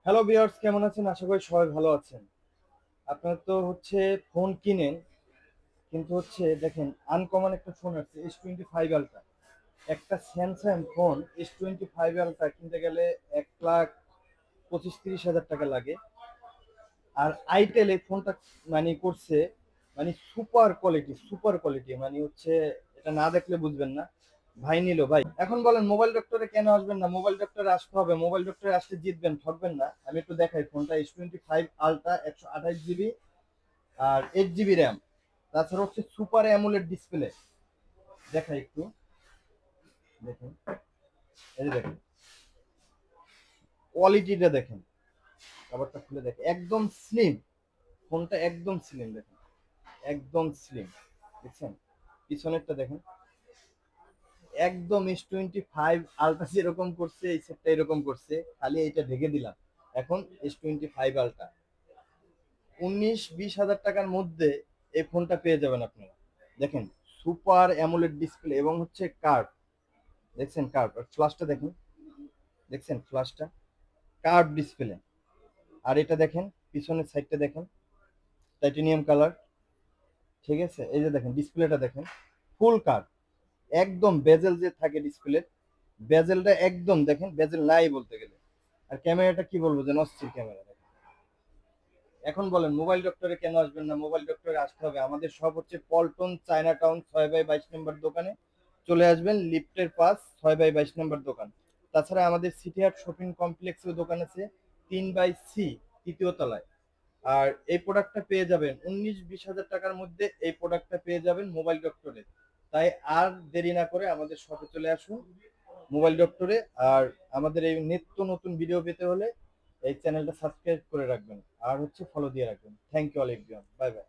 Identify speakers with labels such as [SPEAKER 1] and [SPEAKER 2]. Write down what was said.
[SPEAKER 1] Hello viewers, কেমন আছেন? আশা করি সবাই ভালো আছেন। আপনারা তো ফোন কিনেন, কিন্তু দেখেন আনকমন একটা ফোন আছে S25 আলট্রা। একটা স্যামসাং ফোন S25 আলট্রা কিনতে গেলে 1,25,30,000 টাকা লাগে। আর আইটেল এই ফোনটা করছে সুপার কোয়ালিটি, এটা না দেখলে বুঝবেন না। ভাই নিল ভাই। এখন বলেন মোবাইল ডক্টরে কেন আসবেন না? মোবাইল ডক্টরে আসতে হবে। মোবাইল ডক্টরে আসলে জিতবেন, ঠকবেন না। আমি একটু দেখাই ফোনটা S25 আলট্রা, 128 জিবি আর 8 জিবি র্যাম। তাছাড়া সুপার অ্যামোলেড ডিসপ্লে। দেখাই একটু, দেখেন, এই যে দেখেন কোয়ালিটিটা দেখেন, কাভারটা খুলে দেখেন, একদম স্লিম। ফোনটা একদম স্লিম, দেখেন একদম স্লিম। দেখছেন পিছনেরটা দেখেন, একদম S25 আলট্রা যেরকম করছে এই সেটটা এরকম করছে, খালি এইটা ঢেকে দিলাম। এখন S25 আলট্রা 19-20 হাজার টাকার মধ্যে এই ফোনটা পেয়ে যাবেন আপনারা। দেখেন সুপার অ্যামোলেড ডিসপ্লে এবং কার্ভ। দেখছেন কার্ভ, আর ফ্ল্যাশটা দেখেন, দেখছেন ফ্ল্যাশটা কার্ভ ডিসপ্লে। আর এটা দেখেন পিছনের সাইডটা দেখেন, টাইটেনিয়াম কালার। ঠিক আছে, এই যে দেখেন ডিসপ্লেটা দেখেন, ফুল কার্ভ। একদম বেজেল যে থাকে ডিসপ্লে, বেজেলটা একদম দেখেন, বেজেল নাই বলতে গেলে। আর ক্যামেরাটা কি বলবো, যে অস্থির ক্যামেরা। এখন বলেন মোবাইল ডক্টরে কেন আসবেন না? মোবাইল ডক্টরে আসতে হবে। আমাদের সব পল্টন চায়না টাউন 6/22 নম্বর দোকানে চলে আসবেন। লিফটের পাস 6/22 নম্বর দোকান। তাছাড়া আমাদের সিটি হাট শপিং কমপ্লেক্সের দোকান আছে 3/C, তৃতীয় তলায়। আর এই প্রোডাক্টটা পেয়ে যাবেন 19-20 হাজার টাকার মধ্যে। এই প্রোডাক্টটা পেয়ে যাবেন মোবাইল ডক্টরে। তাই আর দেরি না করে আমাদের শপে চলে আসুন, মোবাইল ডক্টরে। আর আমাদের এই নিত্য নতুন ভিডিও পেতে হলে এই চ্যানেলটা সাবস্ক্রাইব করে রাখবেন, আর ফলো দিয়ে রাখবেন। Thank you all everyone, bye by.